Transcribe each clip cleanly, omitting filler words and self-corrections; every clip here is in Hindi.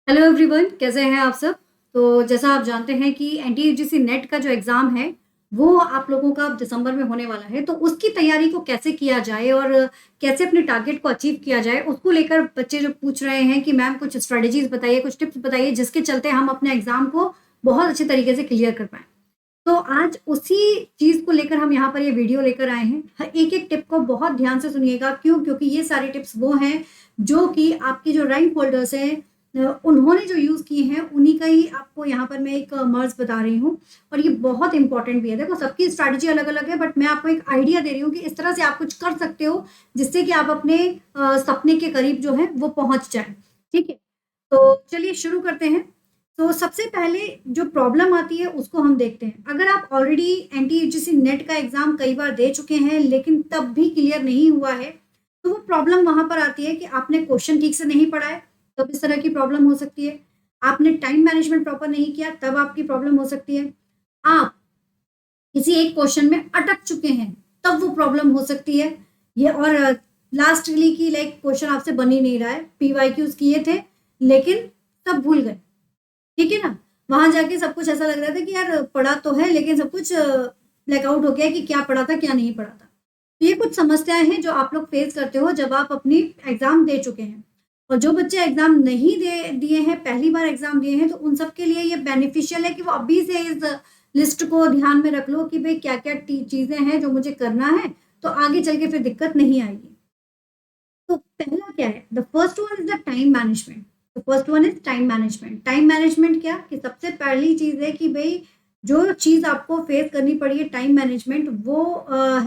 हेलो एवरीवन, कैसे हैं आप सब। तो जैसा आप जानते हैं कि एनटीयूजीसी नेट का जो एग्ज़ाम है वो आप लोगों का दिसंबर में होने वाला है। तो उसकी तैयारी को कैसे किया जाए और कैसे अपने टारगेट को अचीव किया जाए, उसको लेकर बच्चे जो पूछ रहे हैं कि मैम कुछ स्ट्रेटजीज बताइए, कुछ टिप्स बताइए जिसके चलते हम अपने एग्ज़ाम को बहुत अच्छे तरीके से क्लियर कर पाएँ। तो आज उसी चीज़ को लेकर हम यहाँ पर ये वीडियो लेकर आए हैं। एक-एक टिप को बहुत ध्यान से सुनिएगा। क्यों? क्योंकि ये सारे टिप्स वो हैं जो कि आपके जो रैंक होल्डर्स हैं उन्होंने जो यूज़ किए हैं उन्हीं का ही आपको यहाँ पर मैं एक मर्ज बता रही हूँ और ये बहुत इंपॉर्टेंट भी है। देखो, सबकी स्ट्रैटेजी अलग-अलग है, बट मैं आपको एक आइडिया दे रही हूँ कि इस तरह से आप कुछ कर सकते हो जिससे कि आप अपने सपने के करीब जो है वो पहुँच जाएँ। ठीक है? तो चलिए शुरू करते हैं। तो सबसे पहले जो प्रॉब्लम आती है उसको हम देखते हैं। अगर आप ऑलरेडी एनटीयूजीसी नेट का एग्ज़ाम कई बार दे चुके हैं लेकिन तब भी क्लियर नहीं हुआ है, तो वो प्रॉब्लम वहाँ पर आती है कि आपने क्वेश्चन ठीक से नहीं पढ़ा है, तब इस तरह की प्रॉब्लम हो सकती है। आपने टाइम मैनेजमेंट प्रॉपर नहीं किया, तब आपकी प्रॉब्लम हो सकती है। आप किसी एक क्वेश्चन में अटक चुके हैं, तब वो प्रॉब्लम हो सकती है। ये और लास्टली की लाइक क्वेश्चन आपसे बन ही नहीं रहा है, पीवाईक्यूज़ किए थे लेकिन सब भूल गए। ठीक है ना? वहाँ जाके सब कुछ ऐसा लग रहा था कि यार पढ़ा तो है लेकिन सब कुछ ब्लैकआउट हो गया कि क्या पढ़ा था, क्या नहीं पढ़ा था। तो ये कुछ समस्याएँ हैं जो आप लोग फेस करते हो जब आप अपनी एग्ज़ाम दे चुके हैं। और जो बच्चे एग्ज़ाम नहीं दे दिए हैं, पहली बार एग्ज़ाम दिए हैं, तो उन सब के लिए ये बेनिफिशियल है कि वो अभी से इस लिस्ट को ध्यान में रख लो कि भई क्या-क्या टी चीज़ें हैं जो मुझे करना है, तो आगे चल के फिर दिक्कत नहीं आएगी। तो पहला क्या है? The first one is the time management. The first one is time management. Time management क्या? कि सबसे पहली चीज़ है कि भई जो चीज़ आपको फेस करनी पड़ी है टाइम मैनेजमेंट वो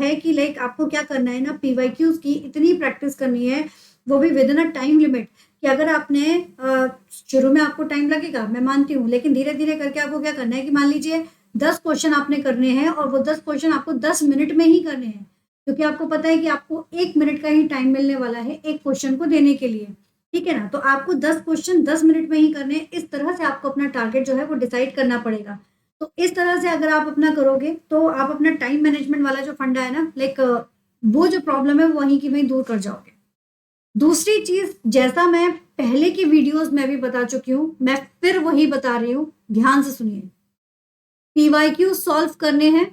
है कि लाइक आपको क्या करना है ना, पीवाईक्यूज़ की इतनी प्रैक्टिस करनी है, वो भी विदिन अ टाइम लिमिट कि अगर आपने शुरू में आपको टाइम लगेगा, मैं मानती हूँ, लेकिन धीरे-धीरे करके आपको क्या करना है कि मान लीजिए 10 क्वेश्चन आपने करने हैं और वो 10 क्वेश्चन आपको 10 मिनट में ही करने हैं। क्योंकि आपको पता है कि आपको 1 मिनट का ही टाइम मिलने वाला है एक क्वेश्चन को देने के लिए, ठीक है ना? तो आपको 10 क्वेश्चन 10 मिनट में ही करने हैं, इस तरह से आपको अपना टारगेट जो है वो डिसाइड करना पड़ेगा। तो इस तरह से अगर आप अपना करोगे, तो आप अपना टाइम मैनेजमेंट वाला जो फंडा है ना, लाइक वो जो प्रॉब्लम है, वो वहीं की वहीं दूर कर जाओगे। दूसरी चीज़, जैसा मैं पहले की वीडियोज़ में भी बता चुकी हूँ, मैं फिर वही बता रही हूँ, ध्यान से सुनिए। पीवाईक्यू सॉल्व करने हैं,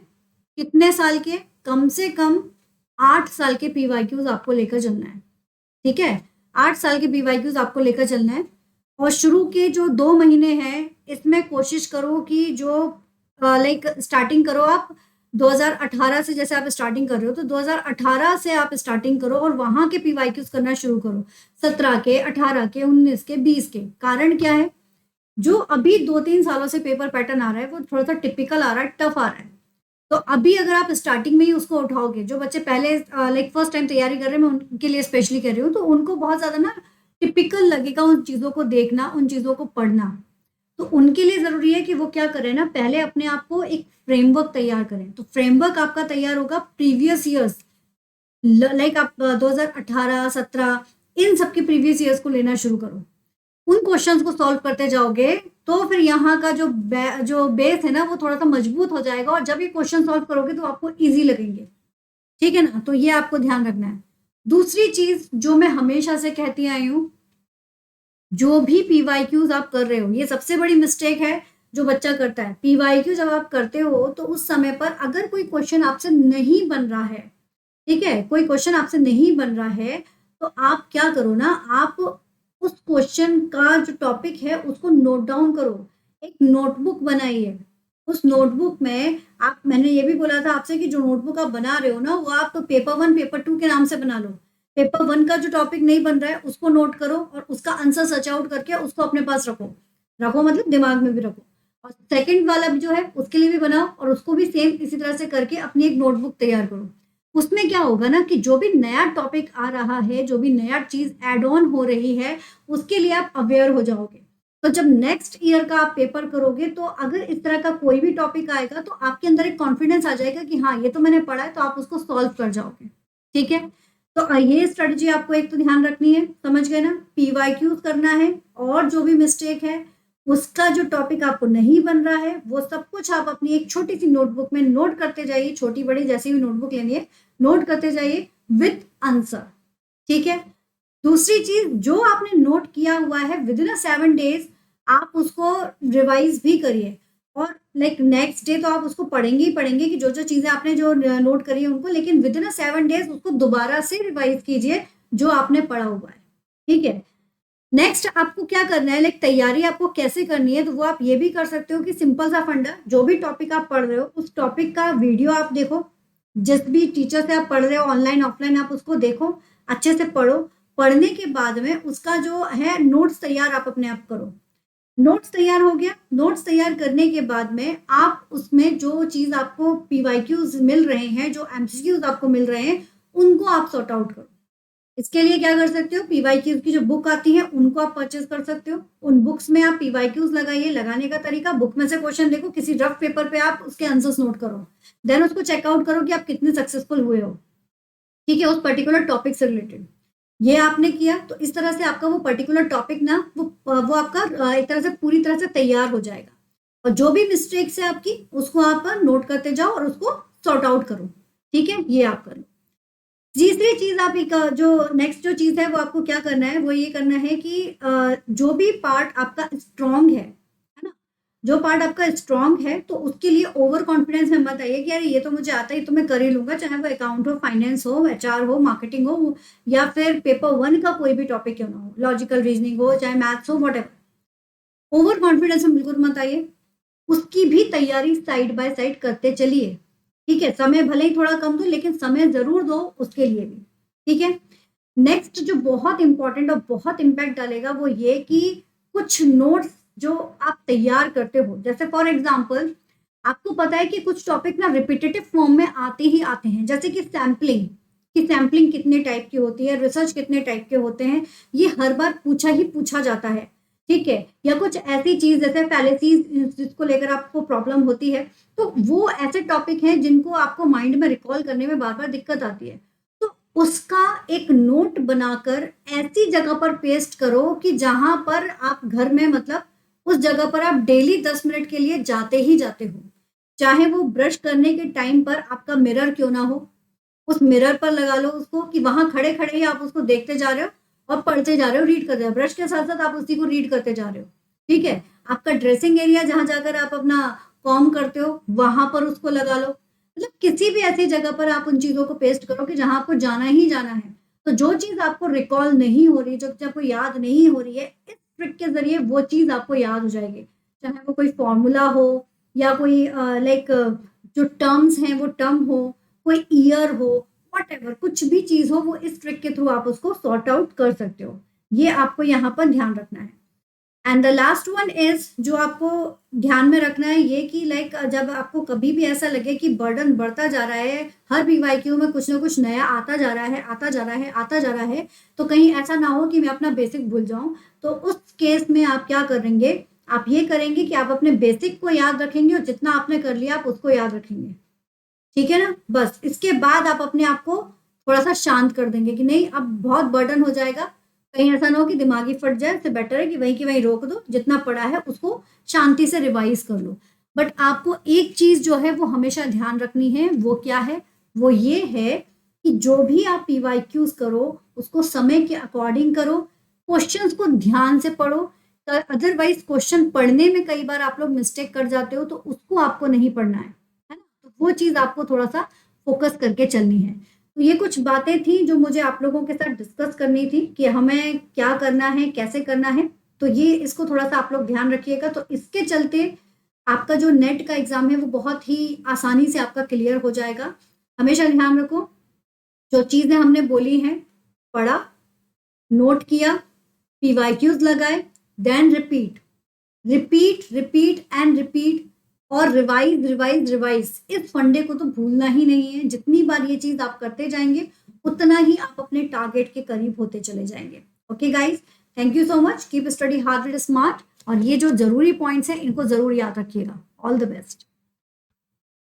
कितने साल के? कम से कम 8 साल के पीवाईक्यूज़ आपको लेकर चलना है, ठीक है? 8 साल के पीवाईक्यूज़ आपको लेकर चलना है और शुरू के जो 2 महीने हैं, इसमें कोशिश करो कि जो लाइक स्टार्टिंग करो आप 2018 से, जैसे आप स्टार्टिंग कर रहे हो, तो 2018 से आप स्टार्टिंग करो और वहाँ के पीवाईक्यूज़ करना शुरू करो। 17 के, 18 के, 19 के, 20 के। कारण क्या है? जो अभी 2-3 सालों से पेपर पैटर्न आ रहा है, वो थोड़ा-सा टिपिकल आ रहा है, टफ आ रहा है। तो अभी अगर आप स्टार्टिंग में ही उसको उठाओगे, जो बच्चे पहले लाइक फर्स्ट टाइम तैयारी कर रहे हैं, मैं उनके लिए स्पेशली कह रही हूँ, तो उनको बहुत ज़्यादा ना टिपिकल लगेगा उन चीज़ों को देखना, उन चीज़ों को पढ़ना। तो उनके लिए ज़रूरी है कि वो क्या करें ना, पहले अपने आप को एक फ्रेमवर्क तैयार करें। तो फ्रेमवर्क आपका तैयार होगा प्रीवियस ईयर्स, ल लाइक आप 2018, 17 इन सब के प्रीवियस ईयर्स को लेना शुरू करो। उन क्वेश्चंस को सॉल्व करते जाओगे, तो फिर यहाँ का जो बेस है ना, वो थोड़ा-सा मजबूत हो जाएगा और जब ये क्वेश्चन सॉल्व करोगे तो आपको ईज़ी लगेंगे। ठीक है ना? तो ये आपको ध्यान रखना है। दूसरी चीज़ जो मैं हमेशा से कहती आई हूँ, जो भी पीवाईक्यूज़ आप कर रहे हो, ये सबसे बड़ी मिस्टेक है जो बच्चा करता है। पीवाईक्यू जब आप करते हो, तो उस समय पर अगर कोई क्वेश्चन आपसे नहीं बन रहा है, ठीक है? कोई क्वेश्चन आपसे नहीं बन रहा है, तो आप क्या करो ना, आप उस क्वेश्चन का जो टॉपिक है उसको नोट डाउन करो। एक नोटबुक बनाइए। उस नोटबुक में आप, मैंने ये भी बोला था आपसे कि जो नोटबुक आप बना रहे हो ना, वो आप तो पेपर 1, पेपर 2 के नाम से बना लो। पेपर 1 का जो टॉपिक नहीं बन रहा है उसको नोट करो और उसका आंसर सर्च आउट करके उसको अपने पास रखो। रखो मतलब दिमाग में भी रखो। और सेकंड वाला भी जो है उसके लिए भी बनाओ और उसको भी सेम इसी तरह से करके अपनी एक नोटबुक तैयार करो। उसमें क्या होगा ना कि जो भी नया टॉपिक आ रहा है, जो भी नया चीज़ ऐड ऑन हो रही है, उसके लिए आप अवेयर हो जाओगे। तो जब नेक्स्ट ईयर का आप पेपर करोगे, तो अगर इस तरह का कोई भी टॉपिक आएगा, तो आपके अंदर एक कॉन्फिडेंस आ जाएगा कि हाँ, ये तो मैंने पढ़ा है, तो आप उसको सॉल्व कर जाओगे। ठीक है? तो ये स्ट्रेटजी आपको एक तो ध्यान रखनी है, समझ गए ना? पीवाईक्यूज़ करना है और जो भी मिस्टेक है, उसका जो टॉपिक आपको नहीं बन रहा है, वो सब कुछ आप अपनी एक छोटी-सी नोटबुक में नोट करते जाइए, छोटी-बड़ी जैसी भी नोटबुक लेनी है, नोट करते जाइए विथ आंसर। ठीक है? दूसरी चीज़, जो आपने नोट किया हुआ है, विदिन अ 7 डेज़ आप उसको रिवाइज भी करिए और लाइक नेक्स्ट डे तो आप उसको पढ़ेंगे ही पढ़ेंगे कि जो जो चीजें आपने जो नोट करी है उनको, लेकिन विद इन 7 days उसको दोबारा से रिवाइज कीजिए जो आपने पढ़ा हुआ है, ठीक है। नेक्स्ट आपको क्या करना है, लाइक तैयारी आपको कैसे करनी है, तो वो आप ये भी कर सकते हो कि सिंपल सा फंडा, जो भी टॉपिक आप पढ़ रहे हो उस टॉपिक का वीडियो आप देखो, जिस भी टीचर से आप पढ़ रहे हो ऑनलाइन ऑफलाइन आप उसको देखो, अच्छे से पढ़ो। पढ़ने के बाद में उसका जो है नोट्स तैयार आप अपने आप करो। नोट्स तैयार हो गया, नोट्स तैयार करने के बाद में आप उसमें जो चीज आपको पीवाईक्यूज मिल रहे हैं, जो एमसीक्यूज आपको मिल रहे हैं, उनको आप सॉर्ट आउट करो। इसके लिए क्या कर सकते हो, पीवाईक्यूज की जो बुक आती है उनको आप परचेज कर सकते हो। उन बुक्स में आप पीवाईक्यूज लगाइए। लगाने का तरीका, बुक में से क्वेश्चन देखो, किसी रफ पेपर पे आप उसके आंसर्स नोट करो, देन उसको चेकआउट करो कि आप कितने सक्सेसफुल हुए हो, ठीक है, उस पर्टिकुलर टॉपिक से रिलेटेड। ये आपने किया तो इस तरह से आपका वो पर्टिकुलर टॉपिक ना वो आपका एक तरह से पूरी तरह से तैयार हो जाएगा। और जो भी मिस्टेक्स है आपकी उसको आप नोट करते जाओ और उसको सॉर्ट आउट करो, ठीक है, ये आप कर लो। तीसरी चीज आप एक जो नेक्स्ट जो चीज है वो आपको क्या करना है, वो ये करना है कि जो भी पार्ट आपका स्ट्रांग है ना, जो पार्ट आपका स्ट्रांग है तो उसके लिए ओवर कॉन्फिडेंस में मत आइए कि यार ये तो मुझे आता है, तो मैं कर ही लूंगा, चाहे वो अकाउंट हो, फाइनेंस हो, एचआर हो, मार्केटिंग हो, या फिर पेपर 1 का कोई भी टॉपिक क्यों ना हो, लॉजिकल रीजनिंग हो, चाहे मैथ्स हो, वट ओवर कॉन्फिडेंस में बिल्कुल मत आइए। उसकी भी तैयारी साइड बाय साइड करते चलिए, ठीक है। समय भले ही थोड़ा कम दो लेकिन समय जरूर दो उसके लिए भी, ठीक है। नेक्स्ट जो बहुत इंपॉर्टेंट और बहुत इंपैक्ट डालेगा वो ये कि कुछ नोट्स जो आप तैयार करते हो, जैसे फॉर एग्जांपल आपको पता है कि कुछ टॉपिक ना रिपीटेटिव फॉर्म में आते ही आते हैं, जैसे कि सैम्पलिंग, कि सैम्पलिंग कितने टाइप की होती है, रिसर्च कितने टाइप के होते हैं, ये हर बार पूछा ही पूछा जाता है, ठीक है। या कुछ ऐसी चीज जैसे फैलेसीज जिसको लेकर आपको प्रॉब्लम होती है, तो वो ऐसे टॉपिक हैं जिनको आपको माइंड में रिकॉल करने में बार बार दिक्कत आती है। तो उसका एक नोट बनाकर ऐसी जगह पर पेस्ट करो कि जहां पर आप घर में मतलब उस जगह पर आप डेली 10 मिनट के लिए जाते ही जाते हो, चाहे वो ब्रश करने के टाइम पर आपका मिरर क्यों ना हो, उस मिरर पर लगा लो उसको कि वहां खड़े खड़े ही आप उसको देखते जा रहे हो और पढ़ते जा रहे हो, रीड करते जा रहे हो, ब्रश के साथ साथ आप उसी को रीड करते जा रहे हो, ठीक है। आपका ड्रेसिंग एरिया जहां जाकर आप अपना कॉम करते हो वहां पर उसको लगा लो, मतलब किसी भी ऐसी जगह पर आप उन चीजों को पेस्ट करो कि जहां आपको जाना ही जाना है। तो जो चीज आपको रिकॉल नहीं हो रही, जो आपको याद नहीं हो रही है, इस ट्रिक के जरिए वो चीज आपको याद हो जाएगी, चाहे वो कोई फॉर्मूला हो या कोई लाइक जो टर्म्स हैं वो टर्म हो, कोई ईयर हो, वट कुछ भी चीज हो, वो इस ट्रिक के थ्रू आप उसको सॉर्ट आउट कर सकते हो। ये आपको यहाँ पर ध्यान रखना है। And the last one is जो आपको ध्यान में रखना है ये कि लाइक जब आपको कभी भी ऐसा लगे कि बर्डन बढ़ता जा रहा है, हर पीवाईक्यू में कुछ ना कुछ नया आता जा रहा है, आता जा रहा है, आता जा रहा है, तो कहीं ऐसा ना हो कि मैं अपना बेसिक भूल जाऊं, तो उस केस में आप क्या करेंगे, आप ये करेंगे कि आप अपने बेसिक को याद रखेंगे और जितना आपने कर लिया आप उसको याद रखेंगे, ठीक है ना। बस इसके बाद आप अपने आप को थोड़ा सा शांत कर देंगे कि नहीं अब बहुत बर्डन हो जाएगा, कहीं ऐसा ना हो कि दिमागी फट जाए, इससे बेटर है कि वहीं की वहीं रोक दो, जितना पड़ा है उसको शांति से रिवाइज कर लो। बट आपको एक चीज जो है वो हमेशा ध्यान रखनी है, वो क्या है, वो ये है कि जो भी आप पीवाईक्यूज करो उसको समय के अकॉर्डिंग करो, क्वेश्चंस को ध्यान से पढ़ो। अदरवाइज क्वेश्चन पढ़ने में कई बार आप लोग मिस्टेक कर जाते हो, तो उसको आपको नहीं पढ़ना है ना, तो वो चीज आपको थोड़ा सा फोकस करके चलनी है। तो ये कुछ बातें थी जो मुझे आप लोगों के साथ डिस्कस करनी थी कि हमें क्या करना है, कैसे करना है। तो ये इसको थोड़ा सा आप लोग ध्यान रखिएगा, तो इसके चलते आपका जो नेट का एग्जाम है वो बहुत ही आसानी से आपका क्लियर हो जाएगा। हमेशा ध्यान रखो, जो चीजें हमने बोली हैं, पढ़ा, नोट किया, पीवाईक्यूज लगाए, then repeat, repeat repeat and repeat, और रिवाइज रिवाइज रिवाइज, इस फंडे को तो भूलना ही नहीं है। जितनी बार ये चीज आप करते जाएंगे उतना ही आप अपने टारगेट के करीब होते चले जाएंगे। Okay guys, thank you so much, keep study hard and smart, और ये जो जरूरी पॉइंट्स हैं इनको जरूर याद रखिएगा। All the best.